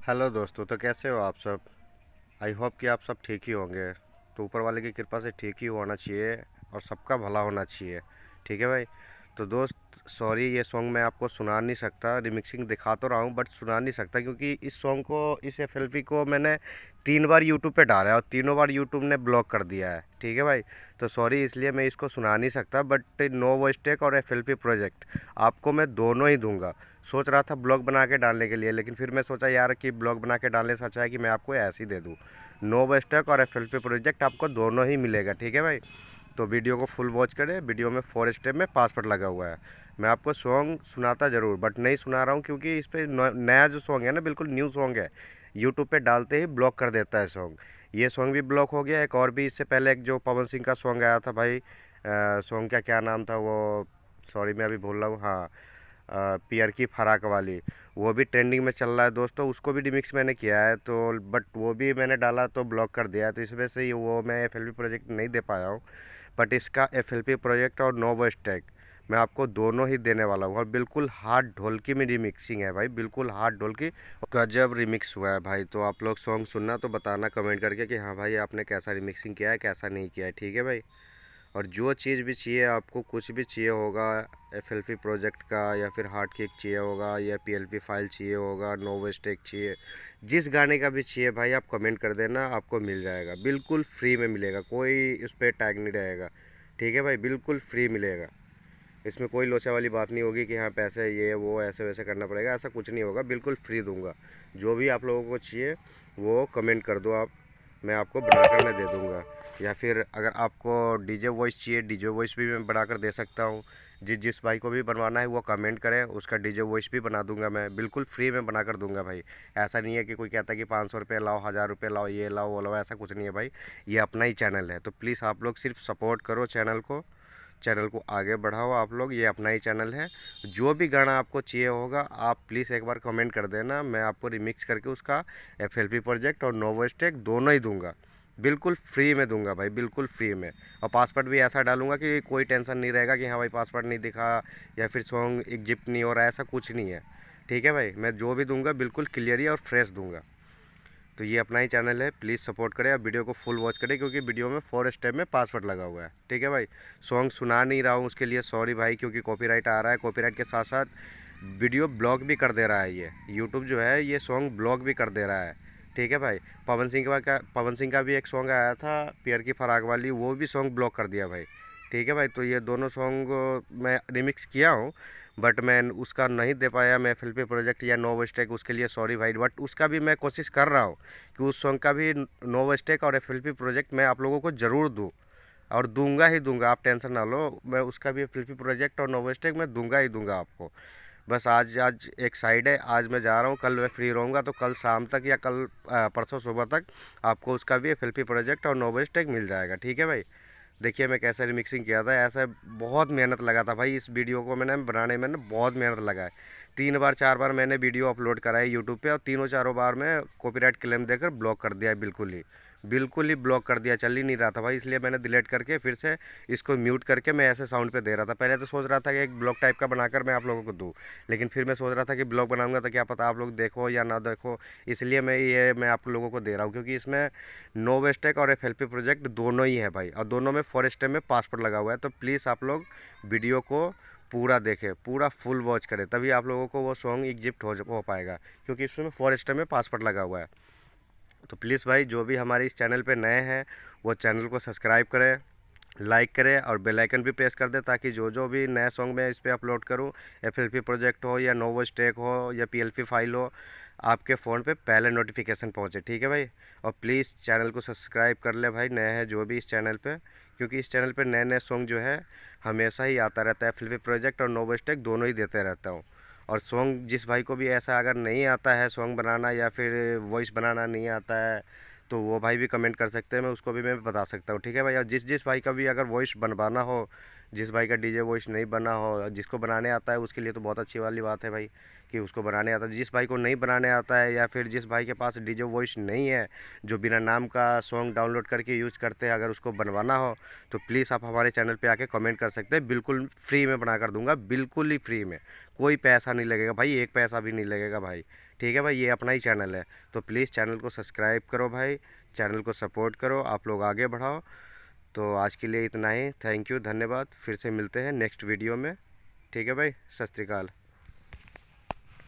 Hello दोस्तों, तो कैसे हो आप सब। आई होप कि आप सब ठीक ही होंगे। तो ऊपर वाले की कृपा से ठीक ही होना चाहिए और सबका भला होना चाहिए। ठीक है भाई। तो दोस्त, सॉरी, ये सॉन्ग मैं आपको सुना नहीं सकता। रिमिक्सिंग दिखा तो रहा हूँ बट सुना नहीं सकता, क्योंकि इस सॉन्ग को, इस एफएलपी को मैंने 3 बार यूट्यूब पे डाला है और तीनों बार यूट्यूब ने ब्लॉक कर दिया है। ठीक है भाई। तो सॉरी, इसलिए मैं इसको सुना नहीं सकता। बट नो वॉइस टेक और एफएलपी प्रोजेक्ट आपको मैं दोनों ही दूंगा। सोच रहा था ब्लॉग बना के डालने के लिए, लेकिन फिर मैं सोचा यार कि ब्लॉग बना के डालने से अच्छा है कि मैं आपको ऐसे ही दे दूँ। नो बस तक और एफएलपी प्रोजेक्ट आपको दोनों ही मिलेगा। ठीक है भाई। तो वीडियो को फुल वॉच करें। वीडियो में 4 स्टेप में पासवर्ड लगा हुआ है। मैं आपको सॉन्ग सुनाता ज़रूर बट नहीं सुना रहा हूँ, क्योंकि इस पर नया जो सॉन्ग है ना, बिल्कुल न्यू सॉन्ग है। यूट्यूब पे डालते ही ब्लॉक कर देता है सॉन्ग। ये सॉन्ग भी ब्लॉक हो गया। एक और भी इससे पहले एक जो पवन सिंह का सॉन्ग आया था भाई, सॉन्ग का क्या नाम था वो, सॉरी मैं अभी भूल रहा हूँ। हाँ, पियर की फराक वाली, वो भी ट्रेंडिंग में चल रहा है दोस्तों। उसको भी रिमिक्स मैंने किया है, तो बट वो भी मैंने डाला तो ब्लॉक कर दिया है। तो इस वजह से वो मैं एफएलपी प्रोजेक्ट नहीं दे पाया हूँ। बट इसका एफएलपी प्रोजेक्ट और नो वॉइस टैग मैं आपको दोनों ही देने वाला हूँ। और बिल्कुल हार्ड ढोलकी में रिमिक्सिंग है भाई, बिल्कुल हार्ड ढोलकी। गजब रिमिक्स हुआ है भाई। तो आप लोग सॉन्ग सुनना तो बताना कमेंट करके कि हाँ भाई आपने कैसा रिमिक्सिंग किया है, कैसा नहीं किया है। ठीक है भाई। और जो चीज़ भी चाहिए आपको, कुछ भी चाहिए होगा एफएलपी प्रोजेक्ट का, या फिर हार्ड केक चाहिए होगा, या पीएलपी फाइल चाहिए होगा, नो वेस्टेक चाहिए, जिस गाने का भी चाहिए भाई आप कमेंट कर देना, आपको मिल जाएगा। बिल्कुल फ्री में मिलेगा, कोई उस पर टैग नहीं रहेगा। ठीक है भाई, बिल्कुल फ्री मिलेगा। इसमें कोई लोचा वाली बात नहीं होगी कि हाँ पैसे ये वो ऐसे वैसे करना पड़ेगा, ऐसा कुछ नहीं होगा। बिल्कुल फ्री दूंगा। जो भी आप लोगों को चाहिए वो कमेंट कर दो आप, मैं आपको बनाकर मैं दे दूंगा। या फिर अगर आपको डीजे वॉइस चाहिए, डीजे वॉइस भी मैं बनाकर दे सकता हूँ। जिस भाई को भी बनवाना है वो कमेंट करें, उसका डीजे वॉइस भी बना दूंगा मैं, बिल्कुल फ्री में बना कर दूंगा भाई। ऐसा नहीं है कि कोई कहता है कि 500 रुपये लाओ, 1000 रुपये लाओ, ये लाओ वो लाओ, ऐसा कुछ नहीं है भाई। ये अपना ही चैनल है, तो प्लीज़ आप लोग सिर्फ सपोर्ट करो चैनल को। चैनल को आगे बढ़ाओ आप लोग, ये अपना ही चैनल है। जो भी गाना आपको चाहिए होगा आप प्लीज़ एक बार कमेंट कर देना, मैं आपको रिमिक्स करके उसका एफएलपी प्रोजेक्ट और नोवो स्टेक दोनों ही दूंगा। बिल्कुल फ्री में दूंगा भाई, बिल्कुल फ्री में। और पासवर्ड भी ऐसा डालूंगा कि कोई टेंशन नहीं रहेगा कि हाँ भाई पासवर्ड नहीं दिखा या फिर सॉन्ग एग्जिट नहीं हो रहा है, ऐसा कुछ नहीं है। ठीक है भाई। मैं जो भी दूंगा बिल्कुल क्लियरली और फ्रेश दूंगा। तो ये अपना ही चैनल है, प्लीज़ सपोर्ट करें। आप वीडियो को फुल वॉच करें, क्योंकि वीडियो में 4 स्टेप में पासवर्ड लगा हुआ है। ठीक है भाई। सॉन्ग सुना नहीं रहा हूँ उसके लिए सॉरी भाई, क्योंकि कॉपीराइट आ रहा है। कॉपीराइट के साथ साथ वीडियो ब्लॉक भी कर दे रहा है ये यूट्यूब जो है, ये सॉन्ग ब्लॉक भी कर दे रहा है। ठीक है भाई। पवन सिंह का भी एक सॉन्ग आया था पियर की फराग वाली, वो भी सॉन्ग ब्लॉक कर दिया भाई। ठीक है भाई। तो ये दोनों सॉन्ग मैं रिमिक्स किया हूँ, बट मैं उसका नहीं दे पाया मैं एफएलपी प्रोजेक्ट या नो स्टेक, उसके लिए सॉरी भाई। बट उसका भी मैं कोशिश कर रहा हूँ कि उस सॉन्ग का भी नो स्टेक और एफएलपी प्रोजेक्ट मैं आप लोगों को ज़रूर दूँ, और दूंगा ही दूंगा। आप टेंशन ना लो, मैं उसका भी एफएलपी प्रोजेक्ट और नो स्टेक मैं दूंगा ही दूंगा आपको। बस आज आज एक साइड है, आज मैं जा रहा हूँ, कल मैं फ्री रहूँगा, तो कल शाम तक या कल परसों सुबह तक आपको उसका भी एफएलपी प्रोजेक्ट और नो स्टेक मिल जाएगा। ठीक है भाई। देखिए मैं कैसे रिमिक्सिंग किया था, ऐसा बहुत मेहनत लगा था भाई। इस वीडियो को मैंने बनाने में ना बहुत मेहनत लगा है। 3 बार 4 बार मैंने वीडियो अपलोड करा है यूट्यूब पे, और तीनों चारों बार में कॉपीराइट क्लेम देकर ब्लॉक कर दिया है। बिल्कुल ही ब्लॉक कर दिया, चल ही नहीं रहा था भाई। इसलिए मैंने डिलीट करके फिर से इसको म्यूट करके मैं ऐसे साउंड पे दे रहा था। पहले तो सोच रहा था कि एक ब्लॉग टाइप का बनाकर मैं आप लोगों को दूँ, लेकिन फिर मैं सोच रहा था कि ब्लॉग बनाऊंगा तो क्या पता आप लोग देखो या ना देखो। इसलिए मैं आप लोगों को दे रहा हूँ, क्योंकि इसमें नो वेस्टेक और एफएलपी प्रोजेक्ट दोनों ही है भाई, और दोनों में फॉरेस्ट में पासवर्ड लगा हुआ है। तो प्लीज़ आप लोग वीडियो को पूरा देखें, पूरा फुल वॉच करें, तभी आप लोगों को वो सॉन्ग एग्जिट हो पाएगा, क्योंकि इसमें फॉरेस्ट में पासवर्ड लगा हुआ है। तो प्लीज़ भाई जो भी हमारे इस चैनल पे नए हैं वो चैनल को सब्सक्राइब करें, लाइक करें और बेल आइकन भी प्रेस कर दें, ताकि जो जो भी नया सॉन्ग मैं इस पर अपलोड करूं, एफएलपी प्रोजेक्ट हो या नोवो स्टेक हो या पीएलपी फाइल हो, आपके फ़ोन पे पहले नोटिफिकेशन पहुंचे। ठीक है भाई। और प्लीज़ चैनल को सब्सक्राइब कर ले भाई, नए हैं जो भी इस चैनल पे, क्योंकि इस चैनल पे नए नए सॉन्ग जो है हमेशा ही आता रहता है। एफएलपी प्रोजेक्ट और नोवो स्टेक दोनों ही देते रहता हूँ। और सॉन्ग जिस भाई को भी ऐसा अगर नहीं आता है सॉन्ग बनाना, या फिर वॉइस बनाना नहीं आता है, तो वो भाई भी कमेंट कर सकते हैं, मैं उसको भी मैं बता सकता हूँ। ठीक है भाई। और जिस भाई का भी अगर वॉइस बनवाना हो, जिस भाई का डीजे वॉइस नहीं बना हो, जिसको बनाने आता है उसके लिए तो बहुत अच्छी वाली बात है भाई कि उसको बनाने आता है। जिस भाई को नहीं बनाने आता है, या फिर जिस भाई के पास डीजे वॉइस नहीं है, जो बिना नाम का सॉन्ग डाउनलोड करके यूज़ करते हैं, अगर उसको बनवाना हो तो प्लीज़ आप हमारे चैनल पे आके कमेंट कर सकते हैं। बिल्कुल फ्री में बना कर दूंगा, बिल्कुल ही फ्री में। कोई पैसा नहीं लगेगा भाई, एक पैसा भी नहीं लगेगा भाई। ठीक है भाई, ये अपना ही चैनल है, तो प्लीज़ चैनल को सब्सक्राइब करो भाई, चैनल को सपोर्ट करो, आप लोग आगे बढ़ाओ। तो आज के लिए इतना ही, थैंक यू, धन्यवाद, फिर से मिलते हैं नेक्स्ट वीडियो में। ठीक है भाई, सत श्री अकाल।